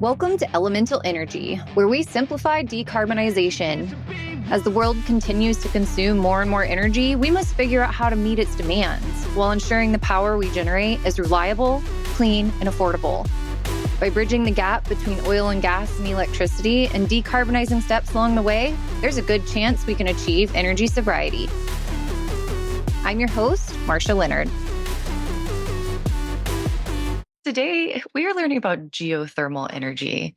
Welcome to Elemental Energy, where we simplify decarbonization. As the world continues to consume more and more energy, we must figure out how to meet its demands while ensuring the power we generate is reliable, clean, and affordable. By bridging the gap between oil and gas and electricity and decarbonizing steps along the way, there's a good chance we can achieve energy sobriety. I'm your host, Marcia Leonard. Today, we are learning about geothermal energy.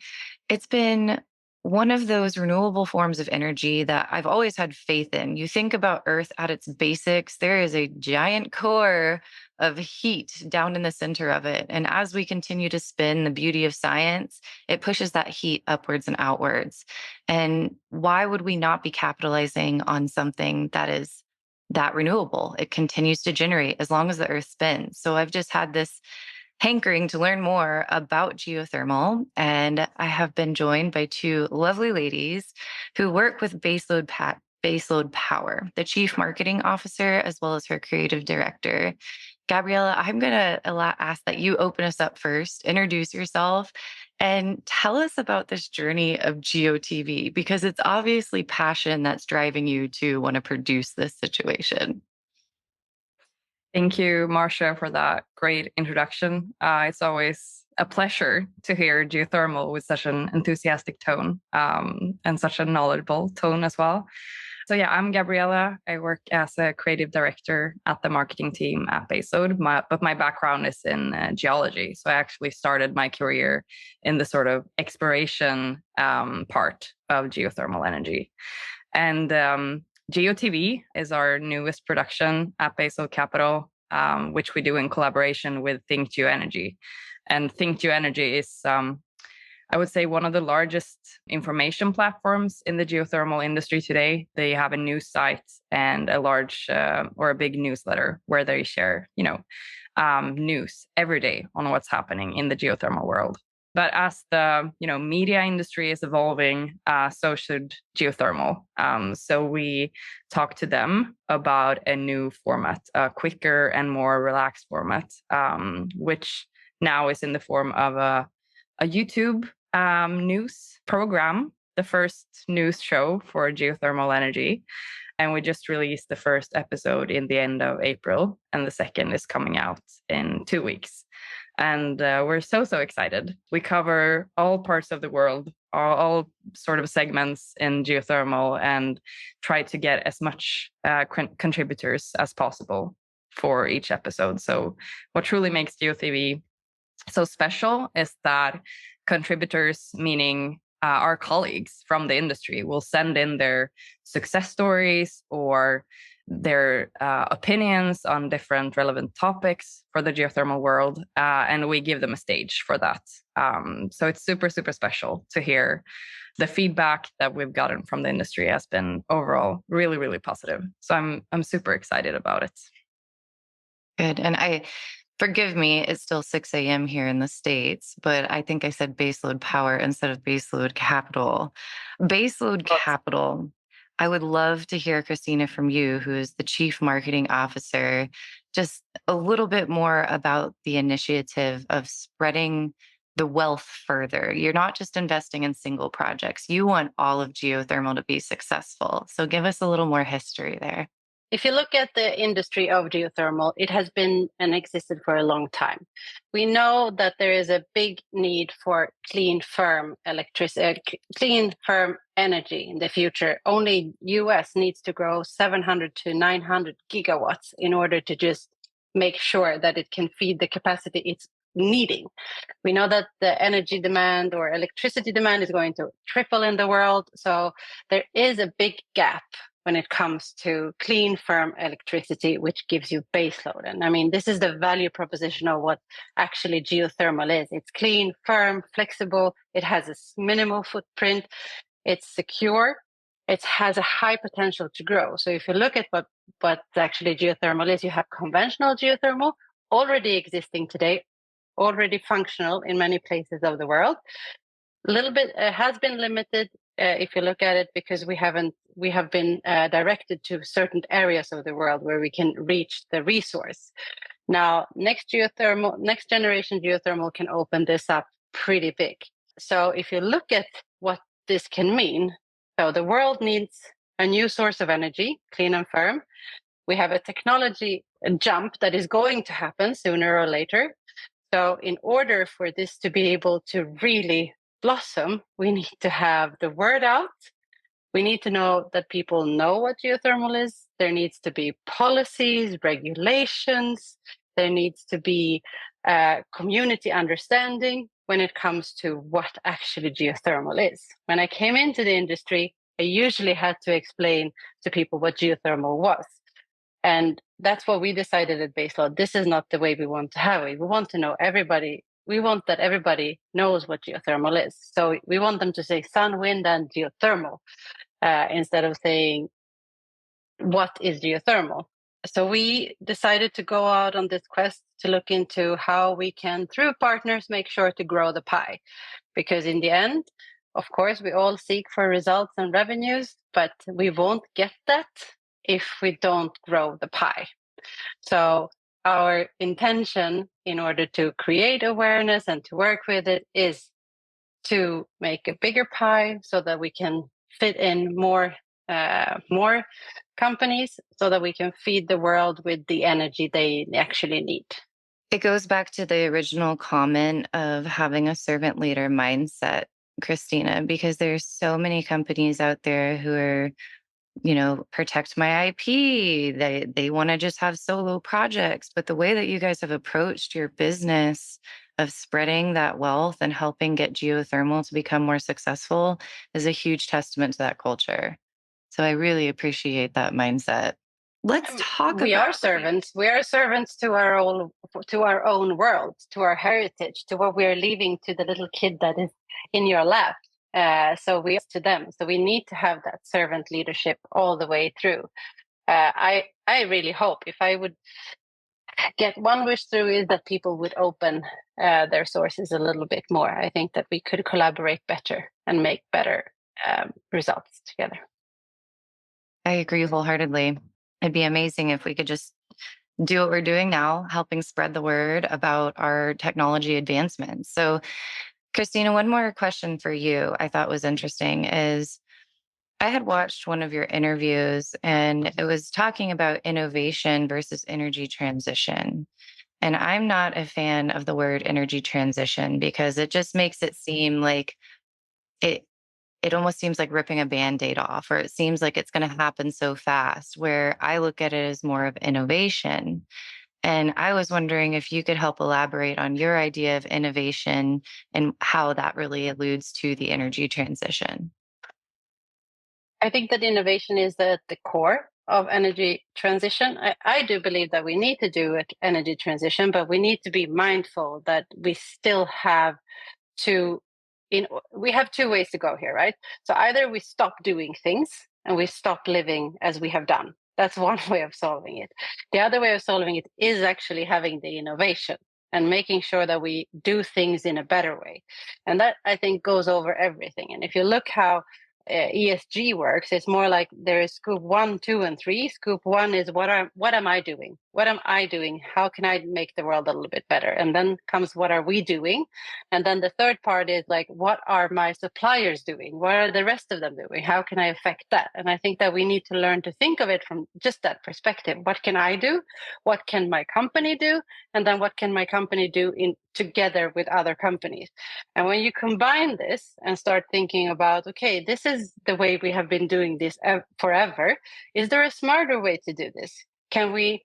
It's been one of those renewable forms of energy that I've always had faith in. You think about Earth at its basics, there is a giant core of heat down in the center of it. And as we continue to spin, the beauty of science, it pushes that heat upwards and outwards. And why would we not be capitalizing on something that is that renewable? It continues to generate as long as the Earth spins. So I've just had this hankering to learn more about geothermal. And I have been joined by two lovely ladies who work with Baseload Power, the chief marketing officer, as well as her creative director. Gabriella, I'm going to ask that you open us up first, introduce yourself, and tell us about this journey of GeoTV, because it's obviously passion that's driving you to want to produce this situation. Thank you, Marcia, for that great introduction. It's always a pleasure to hear geothermal with such an enthusiastic tone and such a knowledgeable tone as well. So yeah, I'm Gabriella. I work as a creative director at the marketing team at Baseload, but my background is in geology. So I actually started my career in the sort of exploration part of geothermal energy. And GeoTV is our newest production at Baseload Capital, which we do in collaboration with Think Geoenergy. And Think Geoenergy is, I would say, one of the largest information platforms in the geothermal industry today. They have a news site and a large or a big newsletter where they share, news every day on what's happening in the geothermal world. But as the media industry is evolving, so should geothermal. So we talked to them about a new format, a quicker and more relaxed format, which now is in the form of a YouTube news program, the first news show for geothermal energy. And we just released the first episode in the end of April, and the second is coming out in 2 weeks. And we're so excited. We cover all parts of the world, all sort of segments in geothermal, and try to get as much contributors as possible for each episode. So what truly makes GeoTV so special is that contributors, meaning our colleagues from the industry, will send in their success stories or their opinions on different relevant topics for the geothermal world, and we give them a stage for that. So it's super special to hear. The feedback that we've gotten from the industry has been overall really positive. So I'm super excited about it. Good. And forgive me, it's still 6 a.m. here in the States, but I think I said Baseload Power instead of Baseload Capital. Baseload Capital. I would love to hear, Christina, from you, who is the Chief Marketing Officer, just a little bit more about the initiative of spreading the wealth further. You're not just investing in single projects. You want all of geothermal to be successful. So give us a little more history there. If you look at the industry of geothermal, it has been and existed for a long time. We know that there is a big need for clean, firm energy in the future. Only US needs to grow 700 to 900 gigawatts in order to just make sure that it can feed the capacity it's needing. We know that the energy demand or electricity demand is going to triple in the world. So there is a big gap when it comes to clean, firm electricity, which gives you baseload. And I mean, this is the value proposition of what actually geothermal is. It's clean, firm, flexible. It has a minimal footprint. It's secure. It has a high potential to grow. So if you look at what actually geothermal is, you have conventional geothermal already existing today, already functional in many places of the world. A little bit has been limited if you look at it, because we have been directed to certain areas of the world where we can reach the resource. Now, next generation geothermal can open this up pretty big. So if you look at what this can mean, so the world needs a new source of energy, clean and firm. We have a technology jump that is going to happen sooner or later. So in order for this to be able to really blossom, we need to have the word out. We need to know that people know what geothermal is. There needs to be policies, regulations. There needs to be community understanding when it comes to what actually geothermal is. When I came into the industry, I usually had to explain to people what geothermal was. And that's what we decided at Baseload. This is not the way we want to have it. We want to know everybody. We want that everybody knows what geothermal is. So we want them to say sun, wind, and geothermal instead of saying, what is geothermal? So we decided to go out on this quest to look into how we can, through partners, make sure to grow the pie. Because in the end, of course, we all seek for results and revenues, but we won't get that if we don't grow the pie. So our intention in order to create awareness and to work with it is to make a bigger pie so that we can fit in more companies so that we can feed the world with the energy they actually need. It goes back to the original comment of having a servant leader mindset, Christina, because there's so many companies out there who are, protect my IP. They want to just have solo projects. But the way that you guys have approached your business of spreading that wealth and helping get geothermal to become more successful is a huge testament to that culture. So I really appreciate that mindset. Let's talk We are about servants. We are servants to our own world, to our heritage, to what we are leaving to the little kid that is in your lap. So we are to them. So we need to have that servant leadership all the way through. I really hope, if I would get one wish through, is that people would open their sources a little bit more. I think that we could collaborate better and make better results together. I agree wholeheartedly. It'd be amazing if we could just do what we're doing now, helping spread the word about our technology advancements. So, Christina, one more question for you I thought was interesting is I had watched one of your interviews and it was talking about innovation versus energy transition. And I'm not a fan of the word energy transition because it just makes it seem like it it almost seems like ripping a band-aid off, or it seems like it's going to happen so fast, where I look at it as more of innovation. And I was wondering if you could help elaborate on your idea of innovation and how that really alludes to the energy transition. I think that innovation is at the core of energy transition. I do believe that we need to do an energy transition, but we need to be mindful that we still have to we have two ways to go here, right? So either we stop doing things and we stop living as we have done. That's one way of solving it. The other way of solving it is actually having the innovation and making sure that we do things in a better way. And that, I think, goes over everything. And if you look how ESG works, it's more like there is scope 1, 2, and 3. Scope 1 is what am I doing? What am I doing? How can I make the world a little bit better? And then comes what are we doing? And then the third part is like, what are my suppliers doing? What are the rest of them doing? How can I affect that? And I think that we need to learn to think of it from just that perspective. What can I do? What can my company do? And then what can my company do in together with other companies? And when you combine this and start thinking about, okay, this is the way we have been doing this forever. Is there a smarter way to do this? Can we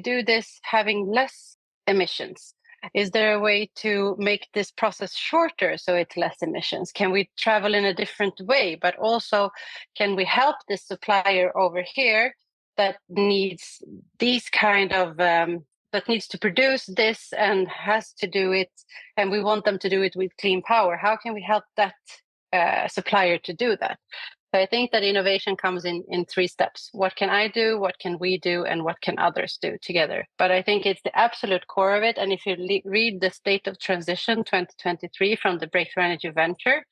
do this having less emissions? Is there a way to make this process shorter so it's less emissions? Can we travel in a different way? But also, can we help the supplier over here that needs these kind of that needs to produce this and has to do it, and we want them to do it with clean power? How can we help that supplier to do that? So I think that innovation comes in three steps. What can I do? What can we do? And what can others do together? But I think it's the absolute core of it. And if you read the State of Transition 2023 from the Breakthrough Energy Venture,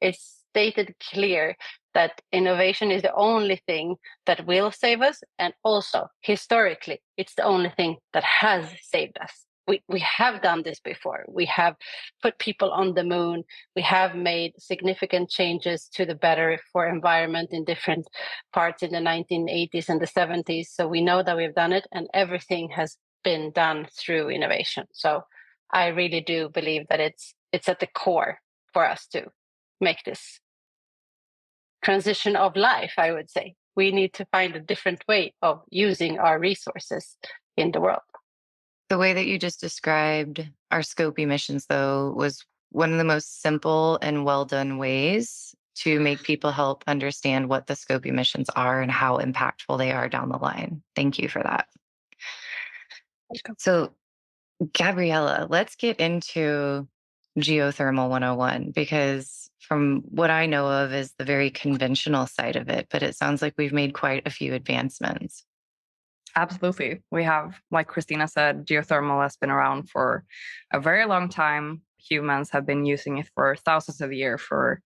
it's stated clear that innovation is the only thing that will save us. And also, historically, it's the only thing that has saved us. we have done this before. We have put people on the moon. We have made significant changes to the better for environment in different parts in the 1980s and the 70s. So we know that we've done it, and everything has been done through innovation. So I really do believe that it's at the core for us to make this transition of life, I would say. We need to find a different way of using our resources in the world. The way that you just described our scope emissions, though, was one of the most simple and well done ways to make people help understand what the scope emissions are and how impactful they are down the line. Thank you for that. So, Gabriella, let's get into geothermal 101, because from what I know of is the very conventional side of it, but it sounds like we've made quite a few advancements. Absolutely. We have, like Christina said, geothermal has been around for a very long time. Humans have been using it for thousands of years for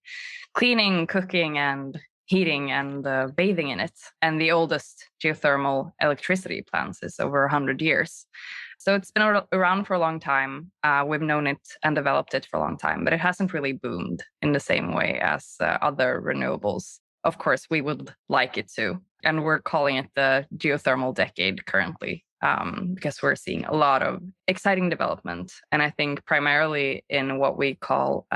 cleaning, cooking, and heating and bathing in it. And the oldest geothermal electricity plants is over 100 years. So it's been around for a long time. We've known it and developed it for a long time, but it hasn't really boomed in the same way as other renewables. Of course, we would like it to. And we're calling it the geothermal decade currently, because we're seeing a lot of exciting development. And I think primarily in what we call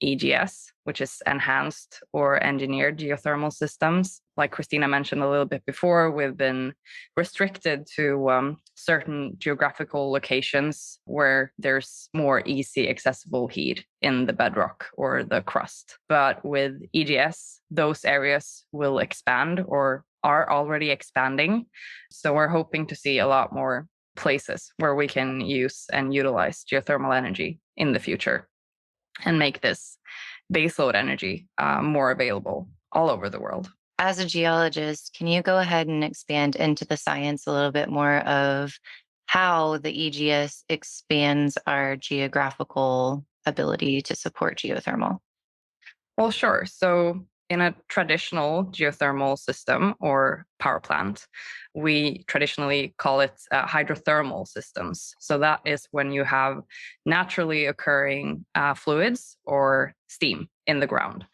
EGS, which is enhanced or engineered geothermal systems. Like Christina mentioned a little bit before, we've been restricted to certain geographical locations where there's more easy accessible heat in the bedrock or the crust. But with EGS, those areas will expand or are already expanding. So we're hoping to see a lot more places where we can use and utilize geothermal energy in the future and make this baseload energy more available all over the world. As a geologist, can you go ahead and expand into the science a little bit more of how the EGS expands our geographical ability to support geothermal? Well, sure. So in a traditional geothermal system or power plant, we traditionally call it hydrothermal systems. So that is when you have naturally occurring fluids or steam in the ground,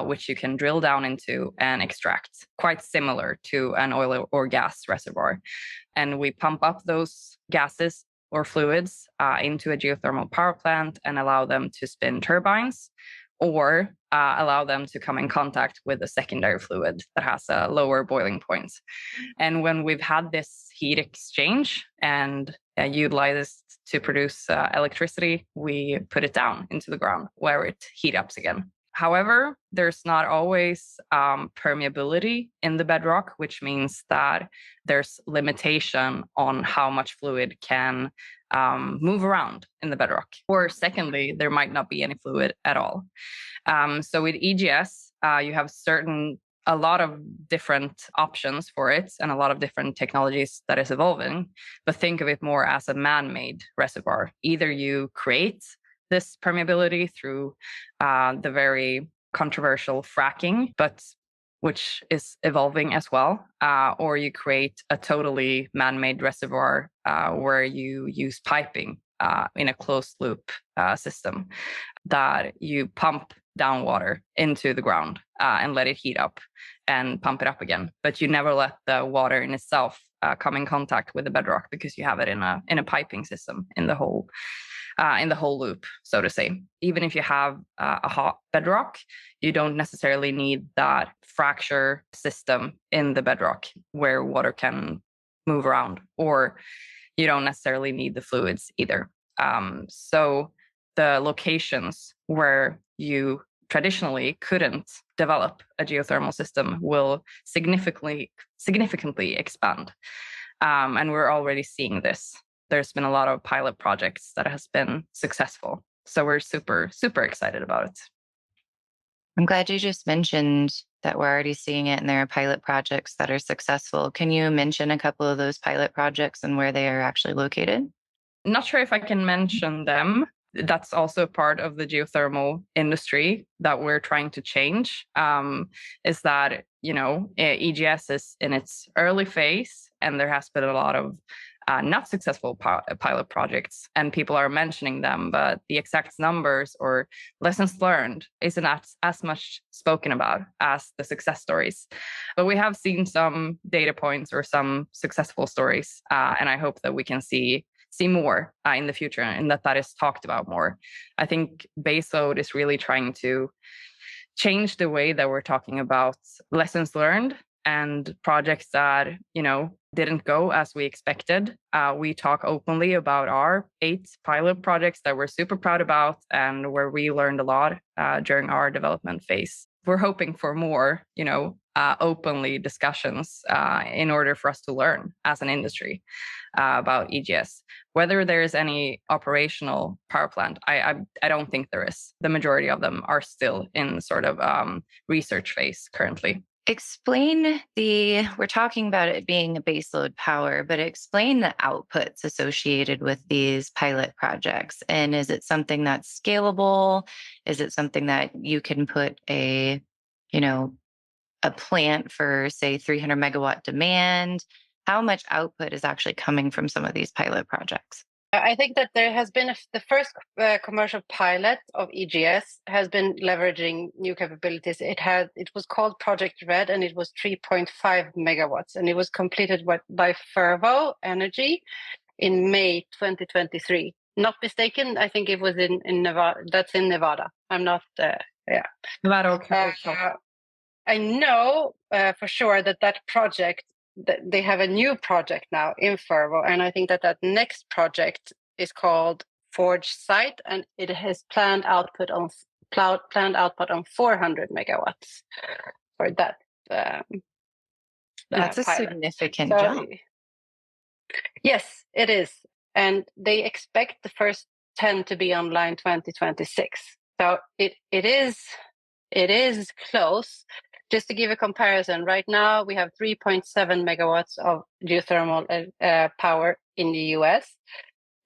which you can drill down into and extract, quite similar to an oil or gas reservoir. And we pump up those gases or fluids into a geothermal power plant and allow them to spin turbines, or allow them to come in contact with a secondary fluid that has a lower boiling point. And when we've had this heat exchange and utilized to produce electricity, we put it down into the ground where it heats up again. However, there's not always permeability in the bedrock, which means that there's limitation on how much fluid can move around in the bedrock. Or secondly, there might not be any fluid at all. So with EGS, you have a lot of different options for it and a lot of different technologies that is evolving, but think of it more as a man-made reservoir. Either you create this permeability through the very controversial fracking, but which is evolving as well, or you create a totally man-made reservoir where you use piping in a closed loop system that you pump down water into the ground and let it heat up and pump it up again. But you never let the water in itself come in contact with the bedrock because you have it in a piping system in the whole loop, so to say. Even if you have a hot bedrock, you don't necessarily need that fracture system in the bedrock where water can move around, or you don't necessarily need the fluids either. So the locations where you traditionally couldn't develop a geothermal system will significantly expand. And we're already seeing this. There's been a lot of pilot projects that has been successful. So we're super, super excited about it. I'm glad you just mentioned that we're already seeing it and there are pilot projects that are successful. Can you mention a couple of those pilot projects and where they are actually located? Not sure if I can mention them. That's also part of the geothermal industry that we're trying to change, is that, EGS is in its early phase and there has been a lot of not successful pilot projects, and people are mentioning them, but the exact numbers or lessons learned isn't as much spoken about as the success stories. But we have seen some data points or some successful stories, and I hope that we can see more in the future, and that is talked about more. I think Baseload is really trying to change the way that we're talking about lessons learned and projects that, didn't go as we expected. We talk openly about our 8 pilot projects that we're super proud about and where we learned a lot during our development phase. We're hoping for more, openly discussions in order for us to learn as an industry about EGS. Whether there is any operational power plant, I don't think there is. The majority of them are still in sort of research phase currently. We're talking about it being a baseload power, but explain the outputs associated with these pilot projects. And is it something that's scalable? Is it something that you can put a plant for, say, 300 megawatt demand? How much output is actually coming from some of these pilot projects? I think that there has been the first commercial pilot of EGS has been leveraging new capabilities. It was called Project Red, and it was 3.5 megawatts, and it was completed by Fervo Energy in May 2023. Not mistaken, I think it was in Nevada. That's in Nevada. I'm not. Yeah. Nevada. Okay. I know for sure that project, they have a new project now in Fervo, and I think that next project is called Forge Site, and it has planned output on 400 megawatts for that. That's a pilot. significant jump. Yes, it is, and they expect the first 10 to be online 2026. So it is close. Just to give a comparison, right now we have 3.7 megawatts of geothermal power in the US.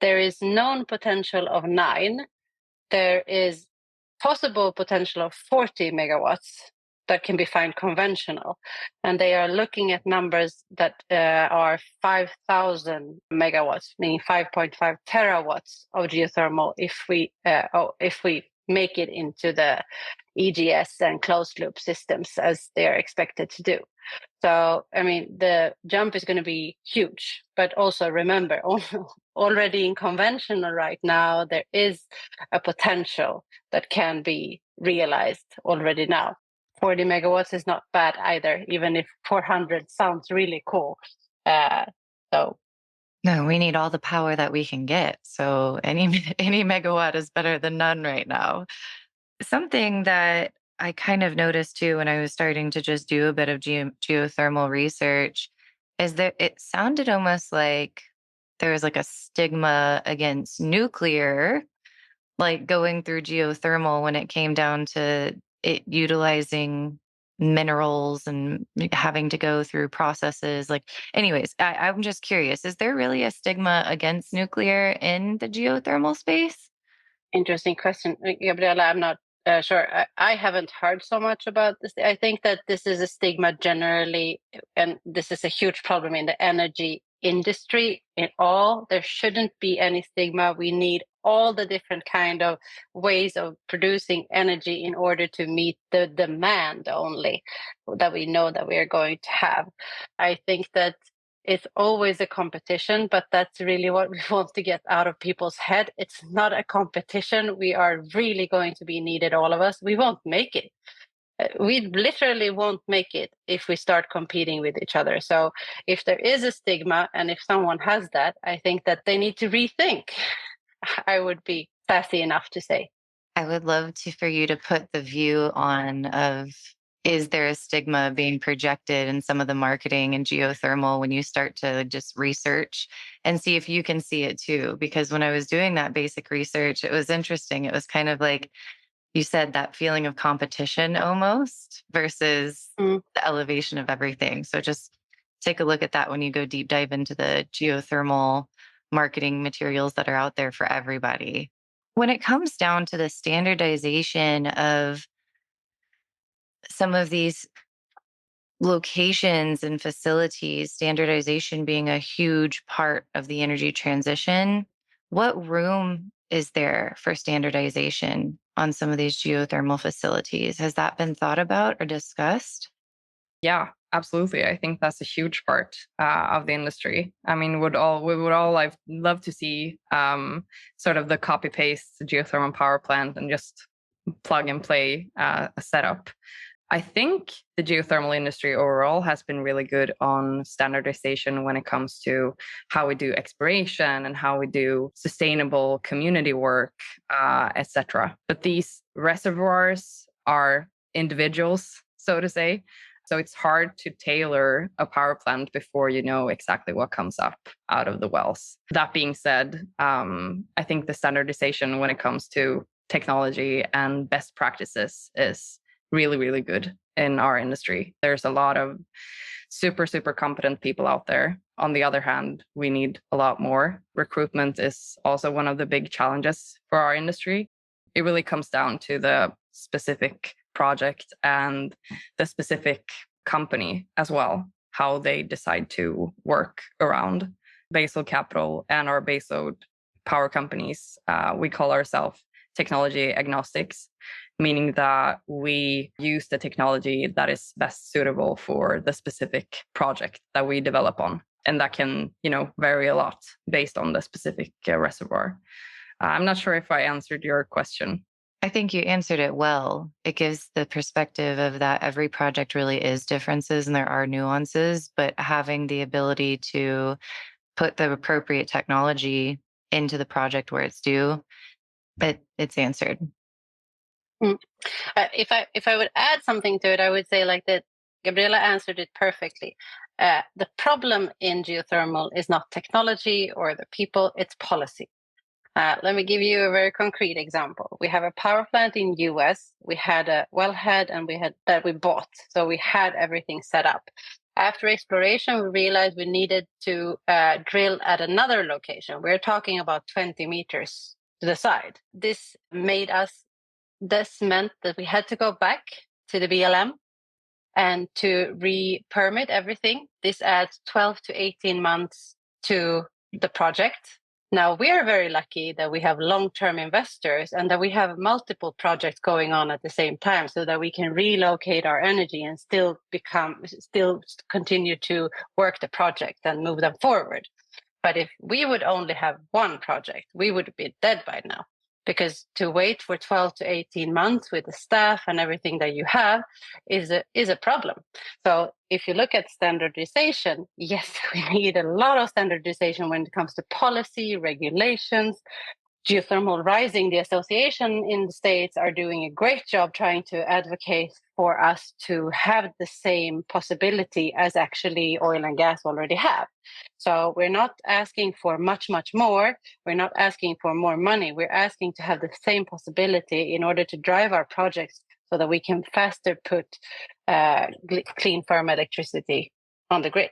There is known potential of 9. There is possible potential of 40 megawatts that can be found conventional. And they are looking at numbers that are 5,000 megawatts, meaning 5.5 terawatts of geothermal if we make it into the EGS and closed loop systems as they are expected to do. So, I mean, the jump is going to be huge, but also remember, already in conventional right now, there is a potential that can be realized already now. 40 megawatts is not bad either, even if 400 sounds really cool. No, we need all the power that we can get. So any megawatt is better than none right now. Something that I kind of noticed too when I was starting to just do a bit of geothermal research is that it sounded almost like there was like a stigma against nuclear, like going through geothermal when it came down to it utilizing minerals and having to go through processes. Like, anyways, I'm just curious, is there really a stigma against nuclear in the geothermal space? Interesting question, Gabriella. I'm not sure. I haven't heard so much about this. I think that this is a stigma generally, and this is a huge problem in the energy industry in all. There shouldn't be any stigma. We need all the different kind of ways of producing energy in order to meet the demand only that we know that we are going to have. I think that it's always a competition, but that's really what we want to get out of people's head. It's not a competition. We are really going to be needed, all of us. We won't make it. We literally won't make it if we start competing with each other. So if there is a stigma, and if someone has that, I think that they need to rethink. I would be sassy enough to say. I would love for you to put the view on of, is there a stigma being projected in some of the marketing and geothermal when you start to just research and see if you can see it too? Because when I was doing that basic research, it was interesting. It was kind of like you said, that feeling of competition almost versus the elevation of everything. So just take a look at that when you go deep dive into the geothermal marketing materials that are out there for everybody. When it comes down to the standardization of some of these locations and facilities, standardization being a huge part of the energy transition, what room is there for standardization on some of these geothermal facilities? Has that been thought about or discussed? Yeah, absolutely. I think that's a huge part of the industry. I mean, we would all like love to see sort of the copy paste geothermal power plant and just plug and play a setup. I think the geothermal industry overall has been really good on standardization when it comes to how we do exploration and how we do sustainable community work, etc. But these reservoirs are individuals, so to say. So it's hard to tailor a power plant before you know exactly what comes up out of the wells. That being said, I think the standardization when it comes to technology and best practices is really, really good in our industry. There's a lot of super, super competent people out there. On the other hand, we need a lot more. Recruitment is also one of the big challenges for our industry. It really comes down to the specific project and the specific company as well, how they decide to work around Baseload Capital and our Baseload power companies. We call ourselves technology agnostics, meaning that we use the technology that is best suitable for the specific project that we develop on. And that can, vary a lot based on the specific reservoir. I'm not sure if I answered your question. I think you answered it well. It gives the perspective of that every project really is differences and there are nuances, but having the ability to put the appropriate technology into the project where it's due, it's answered. If I would add something to it, I would say like that Gabriella answered it perfectly. The problem in geothermal is not technology or the people, it's policy. Let me give you a very concrete example. We have a power plant in US. We had a wellhead and we had that we bought. So we had everything set up. After exploration, we realized we needed to drill at another location. We're talking about 20 meters to the side. This meant that we had to go back to the BLM and to re-permit everything. This adds 12 to 18 months to the project. Now, we are very lucky that we have long-term investors and that we have multiple projects going on at the same time so that we can relocate our energy and still continue to work the project and move them forward. But if we would only have one project, we would be dead by now. Because to wait for 12 to 18 months with the staff and everything that you have is a problem. So if you look at standardization, yes, we need a lot of standardization when it comes to policy, regulations. Geothermal Rising, the association in the States, are doing a great job trying to advocate for us to have the same possibility as actually oil and gas already have. So we're not asking for much, much more. We're not asking for more money. We're asking to have the same possibility in order to drive our projects so that we can faster put clean, firm electricity on the grid.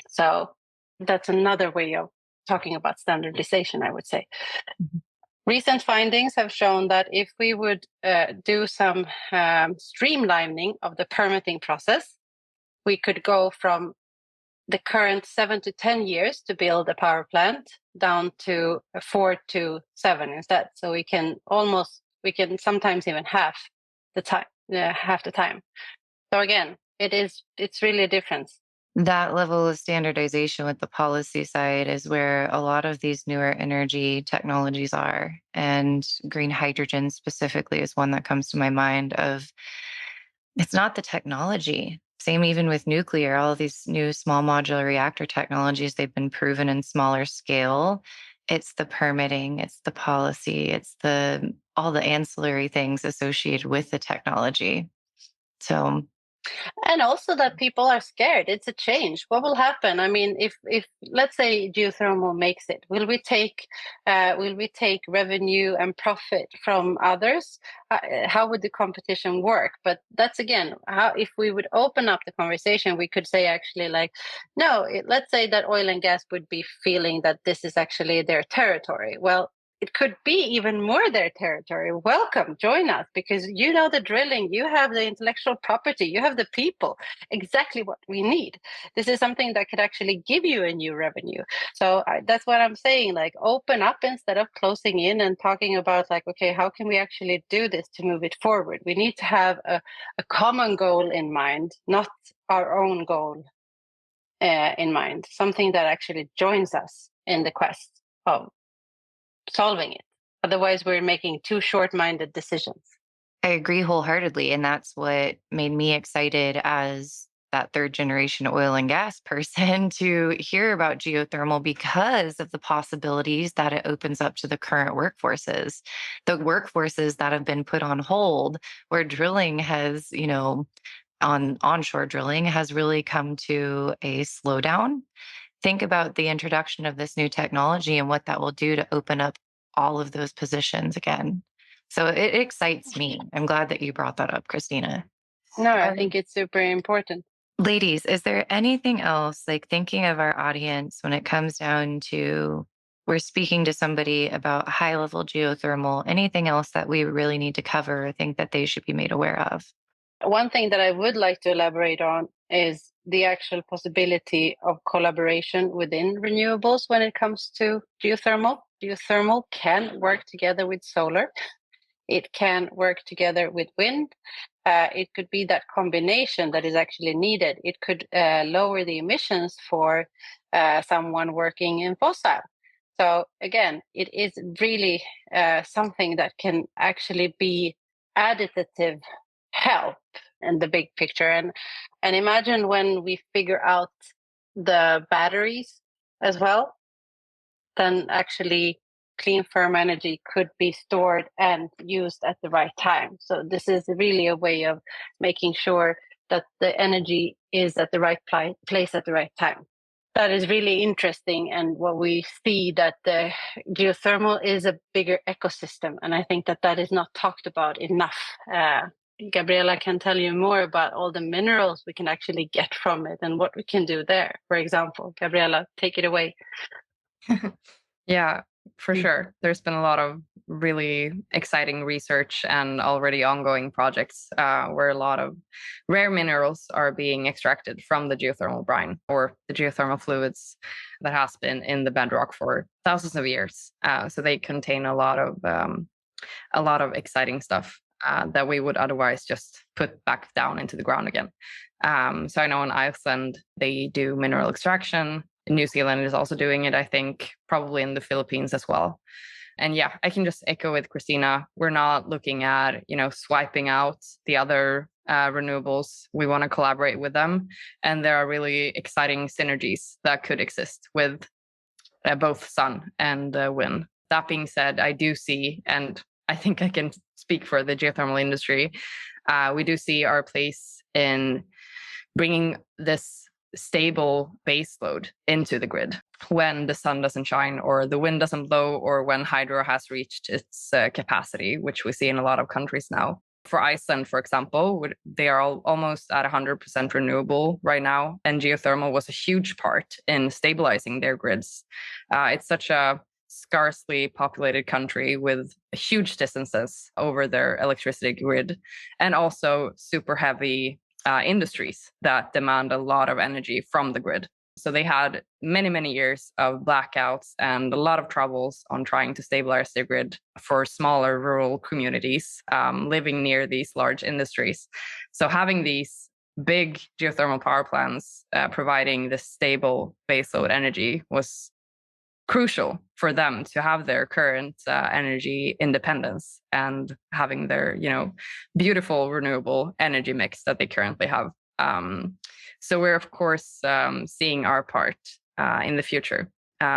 So that's another way of talking about standardization, I would say. Mm-hmm. Recent findings have shown that if we would do some streamlining of the permitting process, we could go from the current 7 to 10 years to build a power plant down to 4 to 7 instead. So we can sometimes even half the time. So again, it's really a difference. That level of standardization with the policy side is where a lot of these newer energy technologies are. And green hydrogen specifically is one that comes to my mind of it's not the technology. Same even with nuclear, all of these new small modular reactor technologies, they've been proven in smaller scale. It's the permitting, it's the policy, it's all the ancillary things associated with the technology. So and also that people are scared. It's a change. What will happen? I mean, if let's say geothermal makes it, will we take revenue and profit from others? How would the competition work? But that's again, if we would open up the conversation, we could say actually like, no, let's say that oil and gas would be feeling that this is actually their territory. Well, it could be even more their territory. Welcome, join us, because you know the drilling, you have the intellectual property, you have the people, exactly what we need. This is something that could actually give you a new revenue. So that's what I'm saying, like open up instead of closing in and talking about like, okay, how can we actually do this to move it forward? We need to have a common goal in mind, not our own goal in mind, something that actually joins us in the quest of solving it. Otherwise, we're making two short-minded decisions. I agree wholeheartedly. And that's what made me excited as that third generation oil and gas person to hear about geothermal because of the possibilities that it opens up to the current workforces, the workforces that have been put on hold, where drilling has, on onshore drilling has really come to a slowdown. Think about the introduction of this new technology and what that will do to open up all of those positions again. So it excites me. I'm glad that you brought that up, Christina. No, I Um, think it's super important. Ladies, is there anything else, like thinking of our audience when it comes down to we're speaking to somebody about high level geothermal, anything else that we really need to cover or think that they should be made aware of? One thing that I would like to elaborate on is the actual possibility of collaboration within renewables when it comes to geothermal. Geothermal can work together with solar. It can work together with wind. It could be that combination that is actually needed. It could lower the emissions for someone working in fossil. So again, it is really something that can actually be additive help in the big picture. And imagine when we figure out the batteries as well, then actually clean firm energy could be stored and used at the right time. So this is really a way of making sure that the energy is at the right place at the right time. That is really interesting, and what we see that the geothermal is a bigger ecosystem, and I think that that is not talked about enough. Gabriella can tell you more about all the minerals we can actually get from it and what we can do there. For example, Gabriella, take it away. Yeah, for sure. There's been a lot of really exciting research and already ongoing projects where a lot of rare minerals are being extracted from the geothermal brine or the geothermal fluids that has been in the bedrock for thousands of years. So they contain a lot of exciting stuff that we would otherwise just put back down into the ground again. So I know in Iceland they do mineral extraction. New Zealand is also doing it, I think, probably in the Philippines as well. And yeah, I can just echo with Christina. We're not looking at, swiping out the other renewables. We want to collaborate with them. And there are really exciting synergies that could exist with both sun and wind. That being said, I do see, and I think I can speak for the geothermal industry, we do see our place in bringing this stable baseload into the grid when the sun doesn't shine or the wind doesn't blow or when hydro has reached its capacity, which we see in a lot of countries now. For Iceland, for example, they are almost at 100% renewable right now, and geothermal was a huge part in stabilizing their grids. It's such a sparsely populated country with huge distances over their electricity grid and also super heavy industries that demand a lot of energy from the grid. So they had many, many years of blackouts and a lot of troubles on trying to stabilize their grid for smaller rural communities living near these large industries. So having these big geothermal power plants providing this stable baseload energy was crucial for them to have their current energy independence and having their beautiful renewable energy mix that they currently have. So we're of course seeing our part in the future,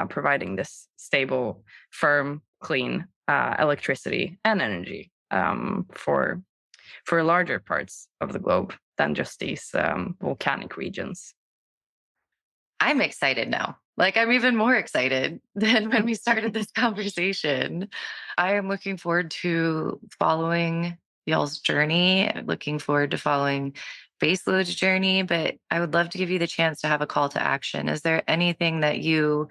providing this stable, firm, clean electricity and energy for larger parts of the globe than just these volcanic regions. I'm excited now. Like, I'm even more excited than when we started this conversation. I am looking forward to following y'all's journey, looking forward to following Baseload's journey, but I would love to give you the chance to have a call to action. Is there anything that you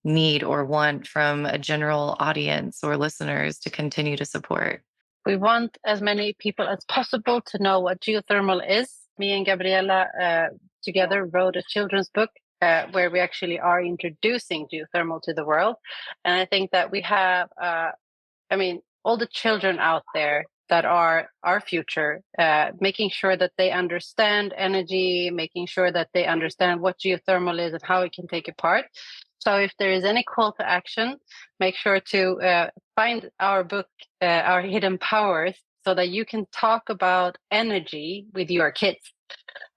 need or want from a general audience or listeners to continue to support? We want as many people as possible to know what geothermal is. Me and Gabriella together wrote a children's book where we actually are introducing geothermal to the world. And I think that we have, all the children out there that are our future, making sure that they understand energy, making sure that they understand what geothermal is and how it can take a part. So if there is any call to action, make sure to find our book, Our Hidden Powers, so that you can talk about energy with your kids.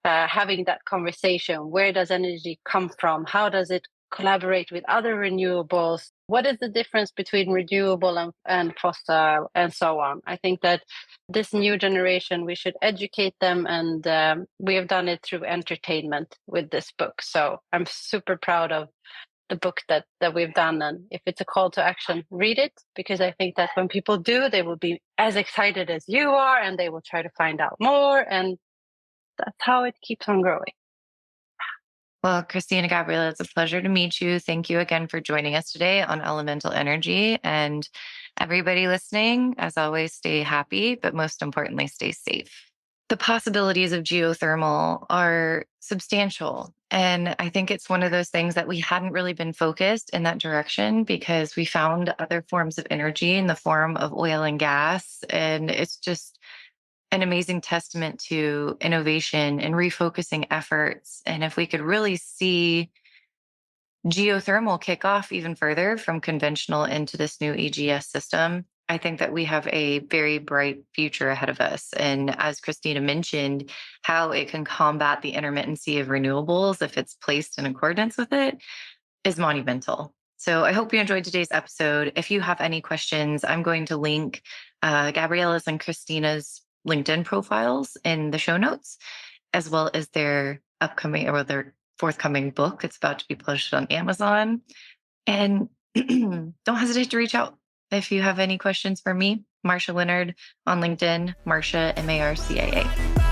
Having that conversation. Where does energy come from? How does it collaborate with other renewables? What is the difference between renewable and fossil, and so on? I think that this new generation, we should educate them, and we have done it through entertainment with this book. So I'm super proud of the book that we've done. And if it's a call to action, read it, because I think that when people do, they will be as excited as you are, and they will try to find out more. And that's how it keeps on growing. Well, Christina, Gabriella, it's a pleasure to meet you. Thank you again for joining us today on Elemental Energy. And everybody listening, as always, stay happy, but most importantly, stay safe. The possibilities of geothermal are substantial. And I think it's one of those things that we hadn't really been focused in that direction because we found other forms of energy in the form of oil and gas. And it's just an amazing testament to innovation and refocusing efforts. And if we could really see geothermal kick off even further from conventional into this new EGS system, I think that we have a very bright future ahead of us. And as Christina mentioned, how it can combat the intermittency of renewables if it's placed in accordance with it is monumental. So I hope you enjoyed today's episode. If you have any questions, I'm going to link Gabriella's and Christina's LinkedIn profiles in the show notes, as well as their upcoming or their forthcoming book. It's about to be published on Amazon. And don't hesitate to reach out if you have any questions for me. Marcia Leonard on LinkedIn, Marcia, MARCIA.